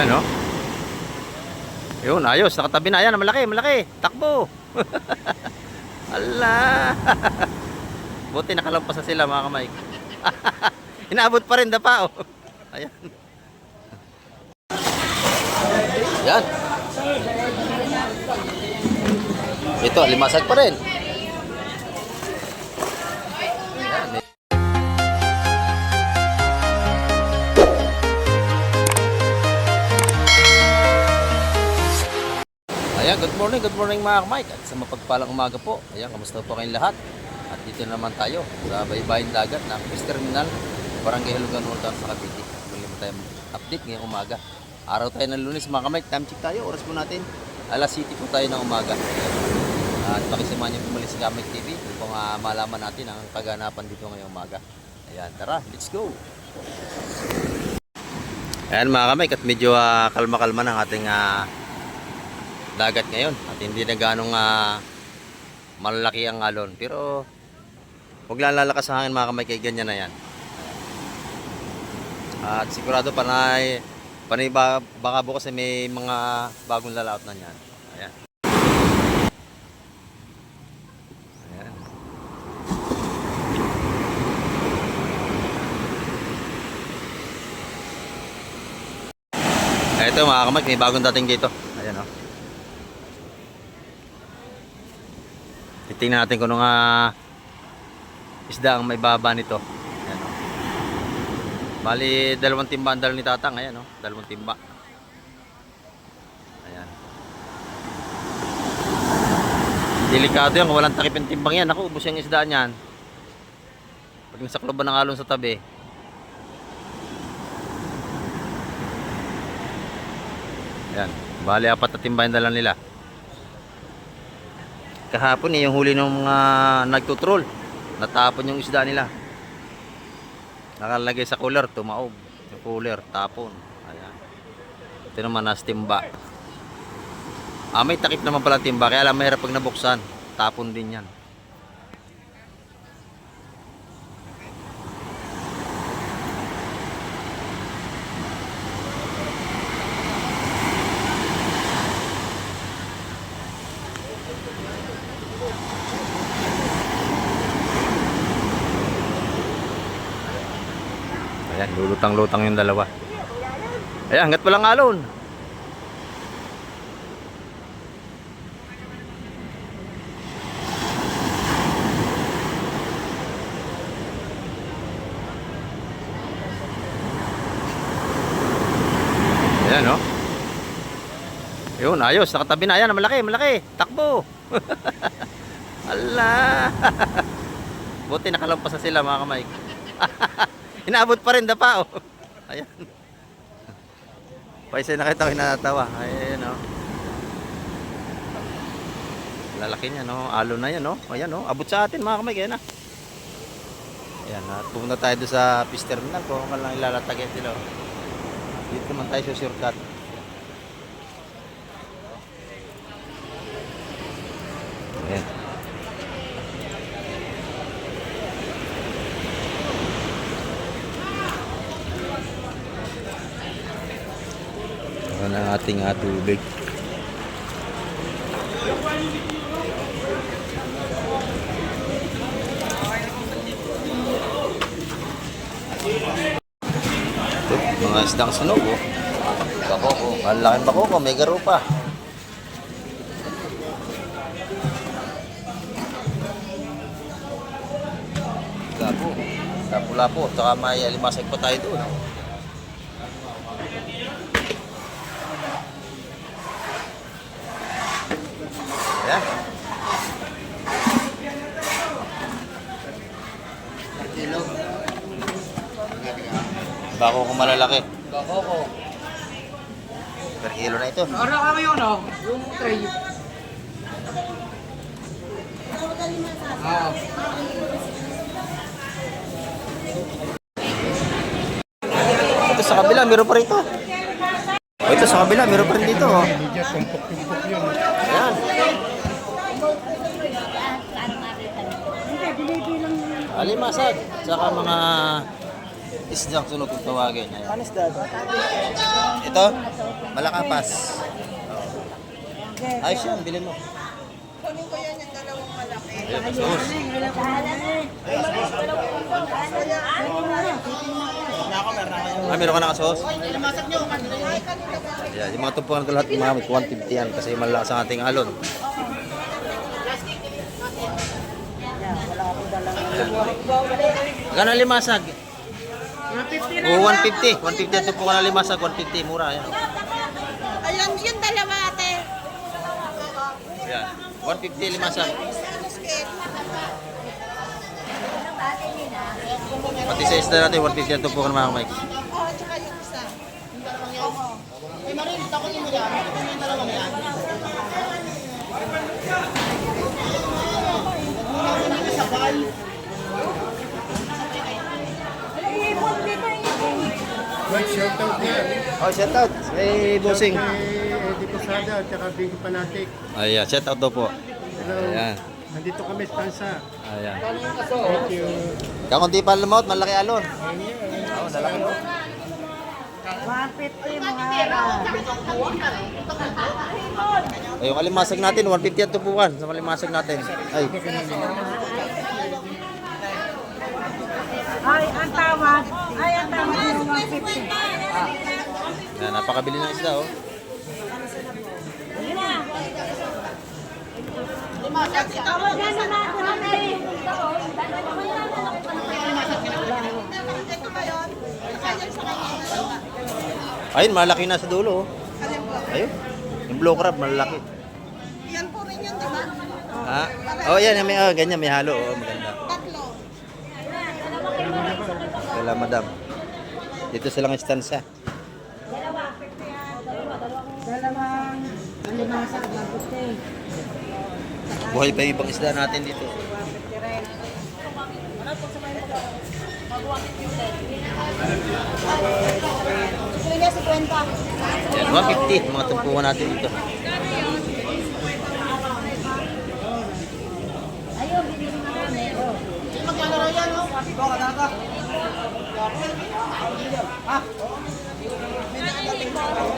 Ayan, no? Yun, ayos. Nakatabi na. Ayan, malaki, malaki. Takbo. Ala. Buti nakalampas na sila, mga kamay. Inaabot pa rin dapa, oh. Ayan. Ayan. Ito, limasag pa rin. Ayan, good morning mga Mike. At sa mapagpalang umaga po. Ayan, kamusta po kayong lahat? At dito naman tayo sa baybayin dagat ng Fish Terminal, Barangay Halugan, Ultan sa Cavite. Tuloy mo tayo update ngayong umaga. Araw tayo ng Lunes mga Mike. Time check tayo. Oras po natin. Alas 7 po tayo ng umaga. At pakisamahan niyo pumalik sa Gamit TV kung malaman natin ang kaganapan dito ngayong umaga. Ayan, tara, let's go! Ayan mga Mike, at medyo kalma-kalma ng ating dagat ngayon at hindi na ganong malalaki ang alon, pero huwag lang lalakas ang hangin mga kamay, kay ganyan na yan. At sigurado panay baka bukas ay may mga bagong lalaot na yan. Ayan. Ayan. Ito mga kamay, may bagong dating dito. Ayan, oh. Titingnan natin kung anong isda ang may baba nito. Ayan, o. Bali, 2 timba ang dala ni Tatang. Ayan, o. 2 timba. Ayan. Delikado yan kung walang takip yung timbang yan. Ako, ubos yung isda niyan. Pag nasakloban ng alon sa tabi. Ayan. Bali, 4 na timba yung dala nila. Kahapon yung huli ng mga nagtutrol, natapon yung isda nila, nakalagay sa cooler, tumaob yung cooler, tapon. Ayan. Ito naman nas timba. May takip naman pala timba, kaya alam mahirap pag nabuksan, tapon din yan. Ayan, lulutang-lutang yung dalawa. Ayan, hanggat walang alon. Ayan, no? Yun, ayos. Nakatabi na. Ayan, malaki, malaki. Takbo. Ala. Buti nakalampas na sila mga kamay. Inaabot pa rin dapa, oh. Ayan. Paisa nakita ko inatawa. Ayan, oh. Lalaki niya, no? Alon na yan, no? Ayan, no? Abot sa atin mga kamay, kaya na. Ayan, at pumunta tayo doon sa Fish Terminal kung lang ilalatagin sila. Dito naman tayo sa shortcut. Ayan. Ang ating tubig. Ito, mga isdang sunog, oh. Bakoko, malaking bakoko, may garupa. Lapo-lapo, saka may alimasag pa tayo doon. Ayan. Bako ko malalaki. Bako ko. Per kilo na ito. Ano kami yun, oh? Yung tray. Ito sa kabila, meron pa rito. Ito sa kabila, meron pa rin dito, oh. Tumpok-tumpok yun. Ayan. Alimasag. Saka mga isdang sunog kung tawagin. Ayan. Ano isda? Ito? Malakapas. Ayos yan, bilhin mo. Kunin ko yan yung dalawang malaki. Ayan, sauce. Ah, meron ka na ka-sauce? Ayan, yung mga tumpukan ko lahat, mga 150 yan kasi malakas ang ating alon. Gano'n limasag? 150 na. 150. 150 ang tumpukan na limasag, 150. Mura, ayan. Ayan, yung dalawa ate. Ayan, 150 limasag. Pati sa isda natin, 150 ang tumpukan mga Mike. Oo, tsaka yung isa. Right, shout out niya. Oh, shout out. Hey, bossing. Eddie Posada at saka Big Fanatic. Ayan, shout out daw po. Hello. Ayan. Nandito kami sa Tansa. Ayan. Thank you. Kakunti pa lumot, malaki alon. Oo, lalaki oh. 150 mga harap. Ay, yung kalimasag natin, 150 ang tumpukan sa kalimasag natin. Ay, Ay, ang tawad. Ay, ang tawad yung 150. ayan, napakabili ng isda oh. Tawad yan na natin. Ayun, malaki na sa dulo oh. Ayun. Yung blue crab, malaki. Yan po rin yun, di ba? Ha? Oh, yan, may ganyan, may halo oh, maganda. Tatlo. Wala, madam. Dito silang istansa. Dalawang alimasag na puti. Buhay pa yung ibang isda natin dito. Kuya, 50. Yan, 150 mga tumpukan natin dito. Ayun, bibili na kami. Magkano yan, no?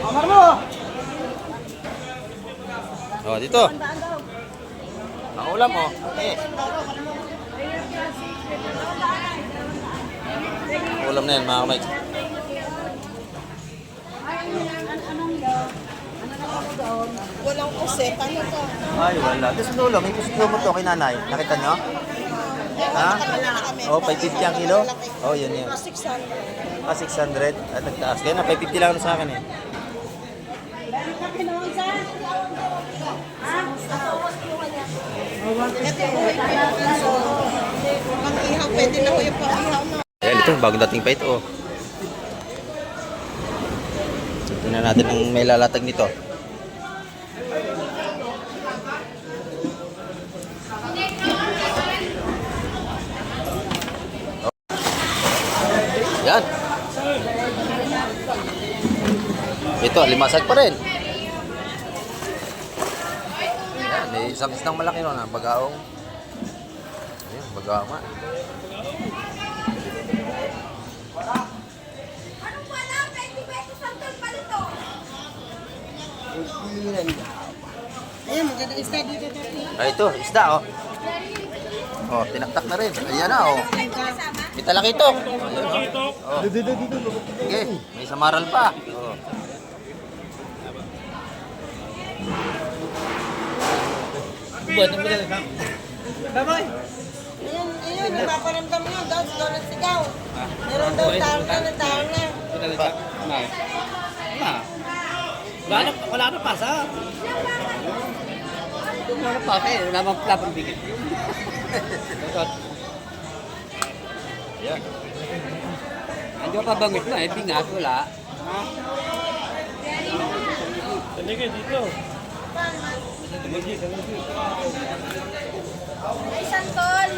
Amar mo! Oh, dito. Ang ulam oh. Eh. Ang ulam na yan mga Mike. Walang kuset. Ano to? Ay, wala. Doon sa dulo, may pusto mo to kay nanay. Nakita nyo? Ha? Oh, 550 ang kilo? Oh, yun yun. 600. Ah, 600. At nagtaas. Kaya na, 550 lang sa akin eh. Pang-ihaw, pwede na ko yung pang-ihaw na. Ayan, ito. Bagong dating pa ito oh. Tingnan natin ang may lalatag nito. Yan. Ito, limasag pa rin. Yan, may isang isang malaki ron, bagaong. Ayan, bagaong nga. Ayun, maganda isda dito dati. Ay, ito, isda oh. Oh, tinaktak na rin. Ayan na oh. May talakitok. Ayan, oh. Oh. Sige, may samaral pa. Oh. Ayun, ayun, napaparamdam nga daw, daw nagsigaw. Meron daw tao na. Wala na pasa. Wala na pasa eh. Wala bang lapang bigit. Yan. Andiyo pa bangit na eh. Bingat, wala. Ay, santol.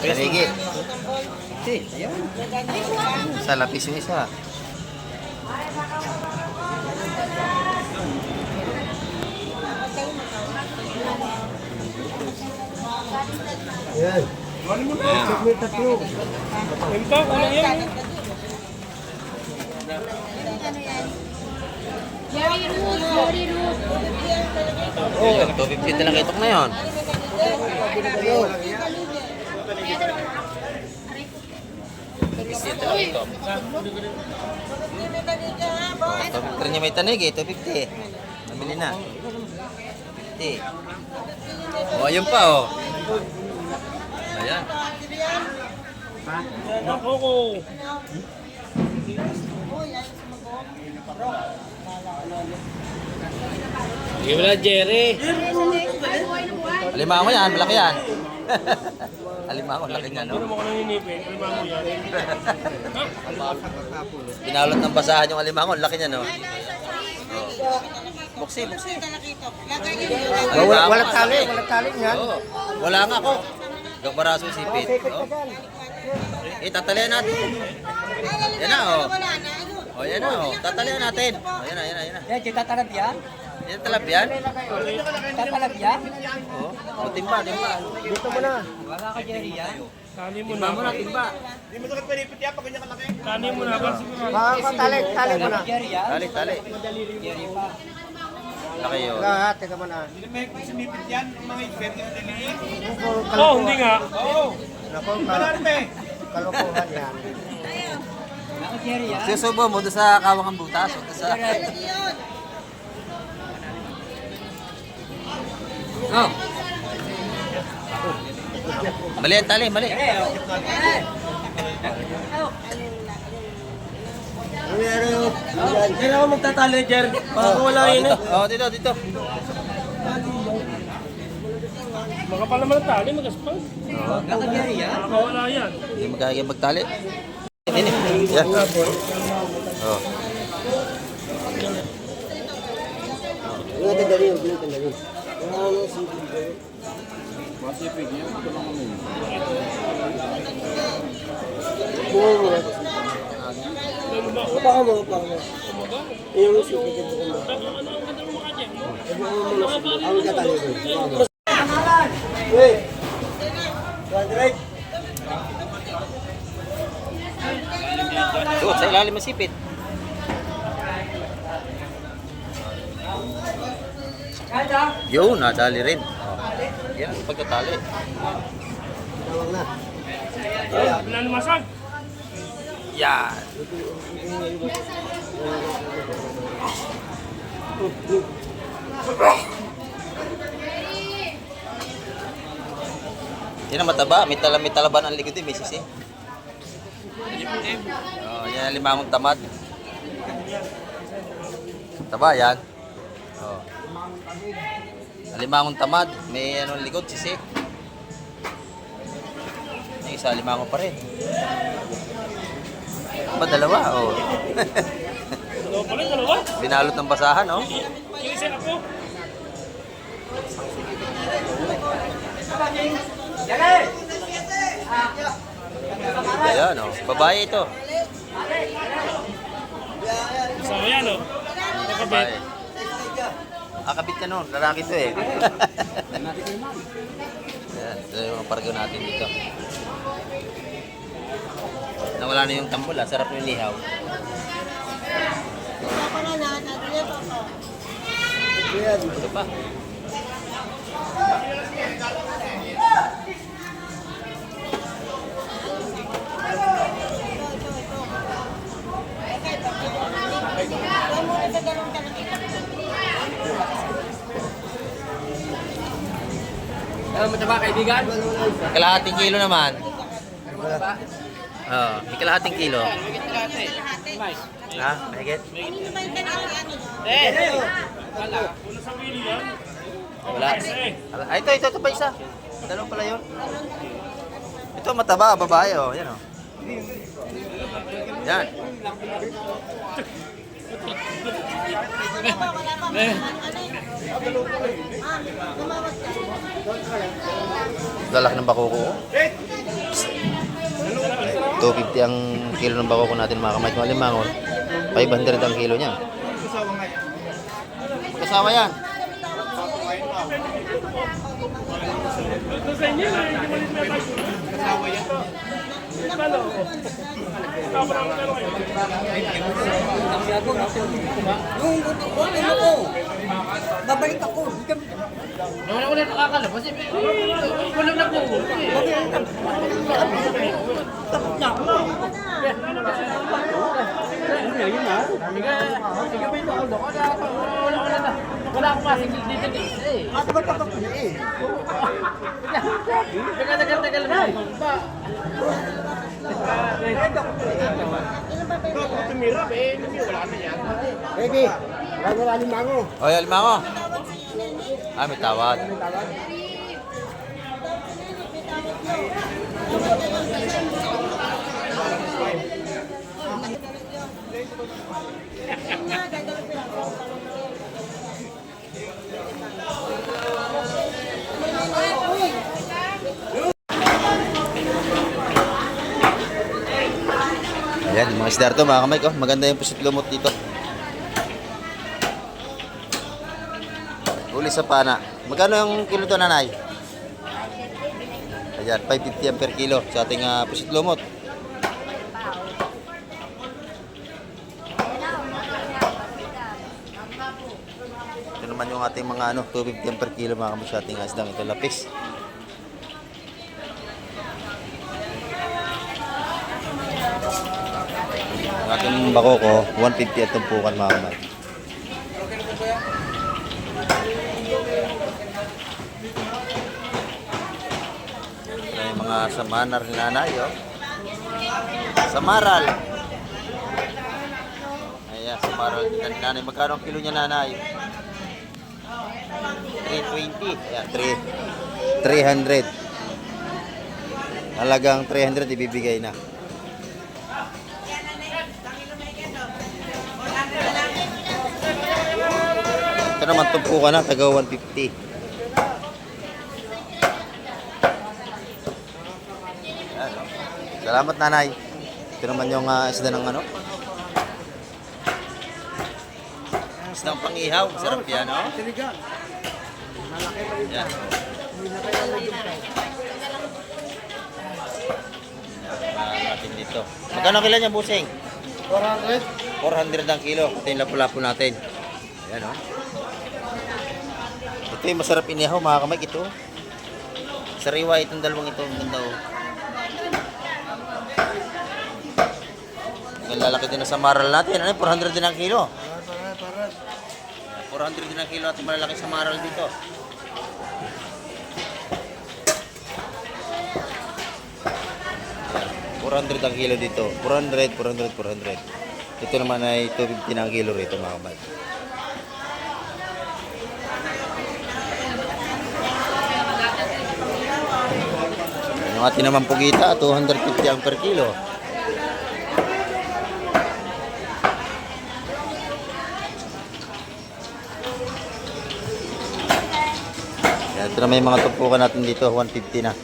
Kaligi. Ayun. Sa lapis yung isa. Yan. May tatlo. Oh, 250 na lang itok na yun. Ito niya may tanig eh, 250. Nabili na. 50. Oh, ayun pa oh. Ayan. Hindi wala, Jerry. Alimango yan, malaki yan. Alimango, laki nga no. Pinalot ng basahan yung alimango, laki niya no. Buksi, buksi. Walang tali yan. Oo. Wala nga ako. Gabaraso sipit. Oh. Tatalian natin. Yan na oh. Oh, yan na oh. Tatalian natin. Oh, yan na, yan na, yan na. Yan, kita talab yan. Yan talab yan. Tatalab yan. Oh, oh timba, timba. Dito mo na. Wala ka, Jerry, yan. Timba mo na, timba. Tali mo na. Jerry, yan. Tali, tali. Jerry pa. Laki yun. Lahat, teka mo na. Oh, hindi nga. Nako, kalokohan yan. Wala ka, Jerry, yan. Susubo mo doon sa kawang ang butas. Doon sa... Oh. Mali ang tali, mali. Hindi na ako magtatali, Jer. Baka wala yun eh. Oh, dito, dito. Makapal naman ang tali, magaspang. Wala ka, Jerry, yan. Baka wala yan. Hindi magkakaya magtali. Ini. Yan. Oh. Doon, sa ilalim masipit. Yun, nadali rin. Yan ang pagkatali. Pinanimasag. Yan. Hindi na mataba. May talaban ang likod din, may sisi. Oh, yan ang limangong tamad. Taba yan. Oh. Limangong tamad, may anong likod, sisi. Yung isa, limango pa rin. Ba, dalawa? Oh. Dalawa pa rin, dalawa. Binalot ng basahan, oh. Yung isa ako. Ayan, oh. Babae ito. Kasama yan, oh. Nakabit. Babae. Kabit ka nun, lalaki ito eh. Ayan, ito yung pargo natin dito. Nawala na yung tambol, sarap yung lihaw. Ito pa. Ano mo ba, kaibigan? Kalahating kilo naman. Oh, may kalahating kilo. Ha? Mahigit? Wala. Ay, ito pa isa. Dalawang pala yun. Ito mataba, babae oh. Yan oh. Yan. Lalaki ng bako ko. 250 ang kilo ng bako ko natin mga kamay kong alimangon. 500 ang kilo niya. Magkasawa yan. Ito sa inyo, hindi mo rin pinatay. Paano? Ikaw pa lang pero kayo. Babalik ako. Wala ko na nakakalabas. Wala na po. Wala akong masig dito eh. At ba't ako pili? Tagal-tagal na. Tumirap eh, wala na yan. Baby, wala alimango. Oy, alimango. Ah, may tawad. Ayan, mga isda to mga kamay ko. Maganda yung pusit lumot dito. Uli sa pana. Magkano yung kilo to, nanay? Ayan, 550 yan per kilo sa ating pusit lumot. Ito naman yung ating mga 250 yan per kilo mga kamay sa ating isdang ito lapis. Ang ating bako ko, 150 at tumpukan mga kamay. May mga samanar ni nanay, oh. Samaral. Ayan, samaral ni nanay. Magkano ang kilo niya, nanay? 320. Ayan, 300. Halagang 300 ibibigay na. Ito naman tumpukan na, taga 150. Ayan, oh. Salamat, nanay. Ito naman yung isda ng isdang pangihaw. Sarap yan, oh. Yan. Natin dito. Magkano kilo niya, busing? 400. 400 ang kilo. Ito yung lapu-lapu natin. Ayan, oh. Ito yung masarap inihaw, mga kamay. Ito. Sariwa itong dalawang ito. Ang ganda, oh. Ang lalaki din na sa maral natin. Ano, 400 din ang kilo. 400 din ang kilo at malalaki sa maral dito. Ayan, 400 ang kilo dito. 400. Ito naman ay 250 ang kilo rito, mga kamay. Yung atin naman pugita, 250 ang per kilo. Yan, ito naman yung mga tumpukan natin dito, 150 na.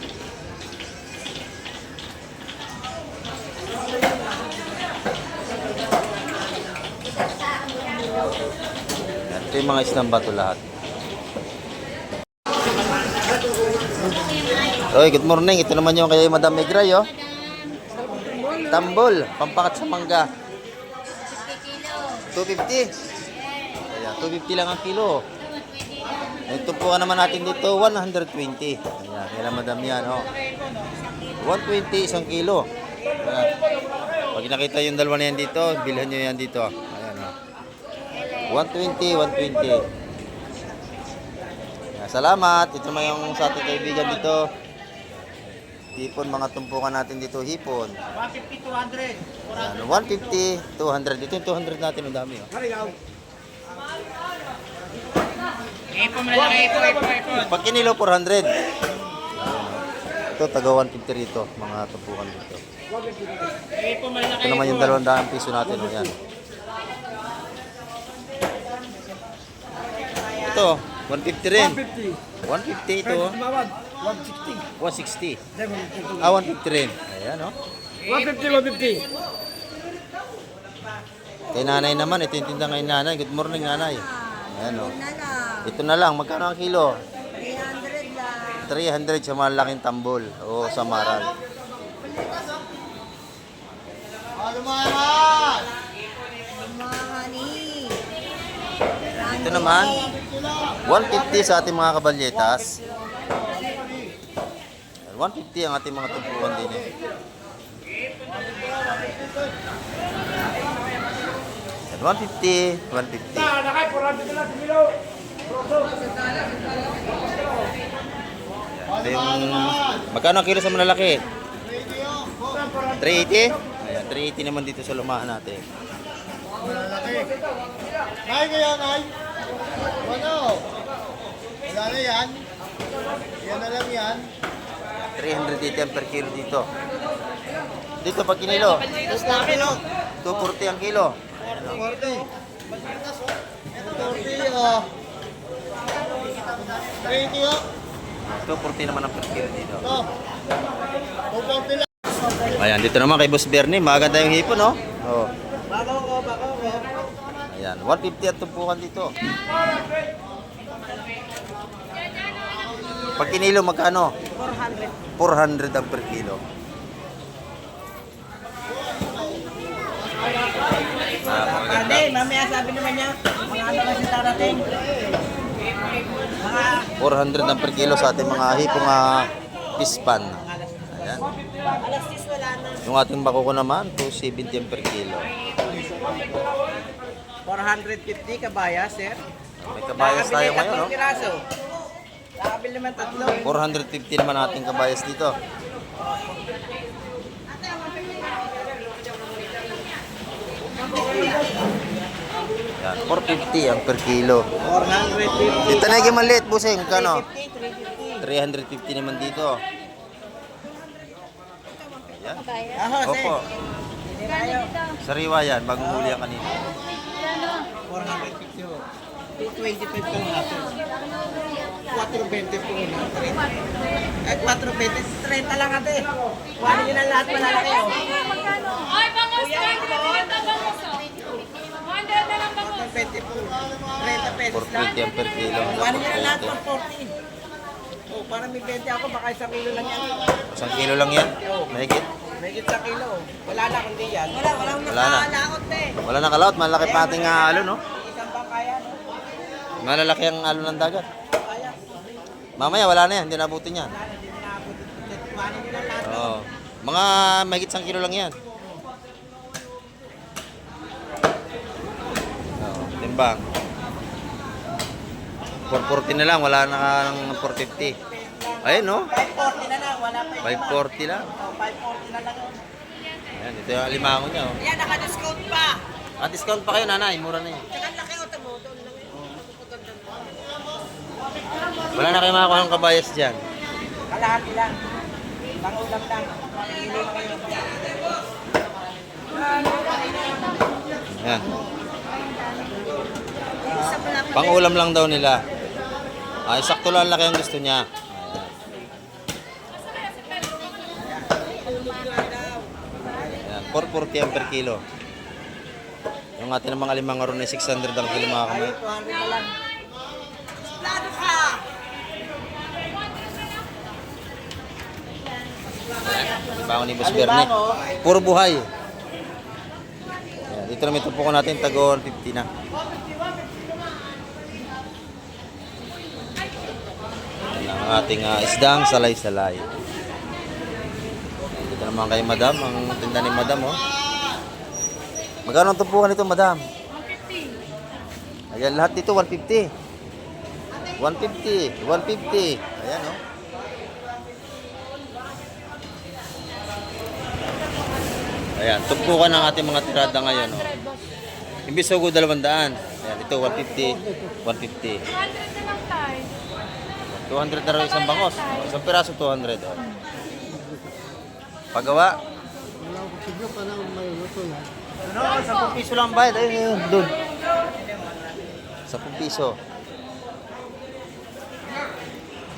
Yan, ito yung mga isang bato lahat. Oy, good morning. Ito naman yung kay Madam Megray, oh. Tambol, pampakat sa mangga. 250. Ayan, 250 lang ang kilo. Ito po naman natin dito, 120. Ayan, kailan Madam yan, oh. 120 isang kilo. Ayan. Pag nakita yung dalawa na yan dito, bilhan nyo yan dito. Ayan, oh. 120. Ayan, salamat. Ito naman yung sa ating kaibigan dito. Hipon, mga tumpukan natin dito, hipon. 150, 200. 150, 200. Dito yung 200 natin, ang dami, oh. Pag kinilo, 400. Ito, taga 150 rito, mga tumpukan dito. Ito naman yung 200 piso natin, oh, yan. Ito, 150 rin. 150 ito, oh. 160. 150 rin. Ayan, oh. 150. Kay nanay naman, ito yung tinda ngayon nanay. Good morning, nanay. Ayan, oh. Ito na lang. Magkano ang kilo? 300 lang. 300 sa malaking tambol o sa maral. Mahani. Ito naman, 150 sa ating mga kabalyetas. 150 ang ating mga tumpuan din eh. Yan, 150, 150. Nakay, 400 na lang kilo. Ito yung, magkano ang kilo sa malalaki? 380? Ayan, 380 naman dito sa lumahan natin. Nay, kaya nay. Ano? Wala na yan. Yan na lang yan. 380 per kilo dito. Dito pag kinilo, 240 ang kilo. 40. 40 oh. 30 oh. 240 naman ang per kilo dito. Oh. 240 lang. Ayan, dito naman kay Boss Bernie, maganda yung hipon, no? Oh. Bako ko. Ayan, 150 at tumpukan dito. Pag kinilo, magkano? 400 ang per kilo. Pwede, mamaya sabi naman niya, mga ano kasi tarating. Mga 400 ang per kilo sa ating mga hipong pispan. Ayan. alas 10 wala na. Yung ating bakuko naman, 270 ang per kilo. 450 kabaya, sir. May kabayas tayo ngayon, no? Piraso. Nakabili naman tatlo. 450 naman ating kabayas dito. Yan, 450 ang per kilo. 450. Dito na yung maliit, busing. Kano? 350. 350 naman dito. Ayan. Aho, sir. Opo. Hindi tayo. Sariwa yan, bagong huli ang kanina. 450 ho. 225 ko nga po. 420 po na. 420, 30 lang ate. Kuhanin nyo na lahat malalaki oh. Ay, bangus! 100 na bangus, oh. 100 na lang bangus. 420 po. 30 pesos lang. 450 ang per kilo. Kuhanin nyo na lahat 140. Oh, para may 20 ako, baka 1 kilo lang yan. 1 kilo lang yan. Mahigit. May 1 kilo. Wala na kundi yan. Walang Wala na. nakalaot eh. Wala na kalaot, malaki pa ating alo, no? Isang bangkaya no? Malalaki ang alo ng dagat. Kaya. Mamaya wala na yan, hindi nabutin yan. Hindi na naabot. Kuhanin nyo na lahat. Oo. Mga mahigit 1 kilo lang yan. Oo, timbang. 440 na lang, wala na ng 450. Ayun, no? 540 na lang. Wala pa yung 540 lang. Oh, 540 na lang. Ayan, ito yung alimango niya, oh. Yan, naka-discount pa. Ah, discount pa kayo, nanay. Mura na yan. Tsaka ang laki o mo. Doon lang yun. Wala na kayo makakuha ng kabayas dyan. Kalahati lang. Pangulam lang. Pili na kayo. Ayan. Pangulam lang daw nila. Ay, sakto lang laki ang gusto niya. Ayan, 440 ang per kilo. Yung atin ng mga limang aron ay 600 ang kilo mga kamay. 200 na lang. Lado ka! Bangon ni Boss Bernie. Puro buhay. Ayan, dito naman tupukan natin, tago 150 na. Ayan ang ating isdang salay-salay. Dito naman kay Madam, ang tinda ni Madam, oh. Magkano ang tupukan nito, Madam? 150. Ayan, lahat dito 150. 150, 150. Ayan, oh. Ayan, tumpukan ang ating mga tirada ngayon, oh. Imbis sa 200. Ayan, ito 150, 150. 200 na lang tayo. 200 na rin isang bangos. Oh, isang piraso 200, oh. Pagawa. Ano, 10 piso lang bayad. Ayun, doon. 10 piso.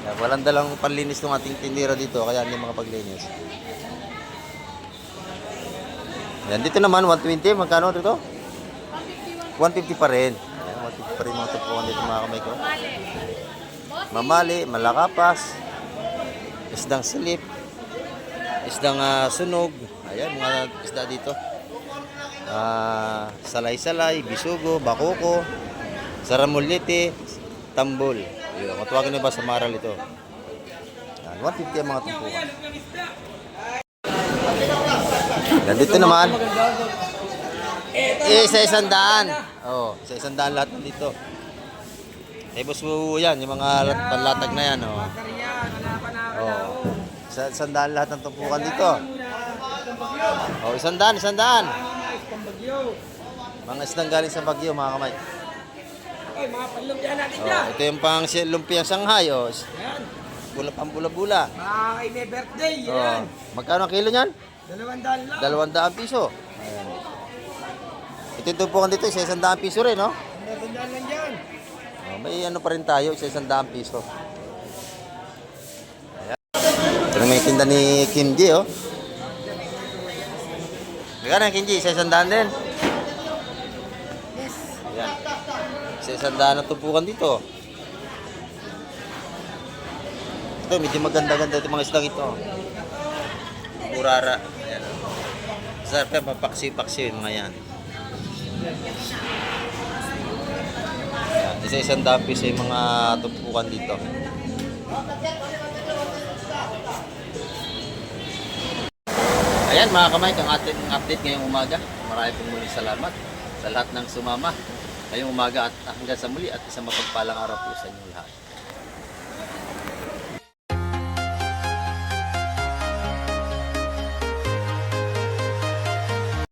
Yan, walang dalang panlinis ng ating tindera dito, kaya hindi makapaglinis. Yan, dito naman, 120. Magkano dito? 150 pa rin. Ayan, 150 pa rin mga tupukan dito mga kamay ko. Mali. Mamali, malakapas. isdang silip, isdang sunog. Ayan, mga isda dito. Salay-salay, bisugo, bakoko, saramulite, tambol. Ayun, kung tawagin nyo ba sa maral ito. Yan, 150 ang mga tumpukan. Nandito naman. Isa-100. Oh, isa-100 lahat dito. Tapos yan, yung mga panlatag na yan. Oh. Oh. Isa-100 lahat ng tumpukan dito. Oh, 100. Mga isdang galing sa Bagyo, mga kamay. Ay, mga panlumpia natin Oh, dyan. ito yung pang lumpiang Shanghai. Oh. Bula-bula. Mga kay may birthday, Oh. yan. Magkano ang kilo niyan? 200 lang. 200 piso. Ayan. Ito yung tumpukan dito, isa 100 piso rin, no? 200 lang dyan. Oh, may ano pa rin tayo, isa 100 piso. Ayan. Ito na may tinda ni Kim Ji, oh. Magkano ang Kim Ji? Isa 100 din? Ayan. Isa 100 ang tumpukan dito. Ito, medyo maganda-ganda itong mga isdang ito. Murara. Ayan. Sarap yan, papaksi-paksi yung mga yan. Ayan. Isa 100 piso yung mga tumpukan dito. Ayan mga kamay, ang ating update ngayong umaga. Marami pong muling salamat sa lahat ng sumama ngayong umaga at hanggang sa muli at isang mapagpalang araw po sa inyo lahat.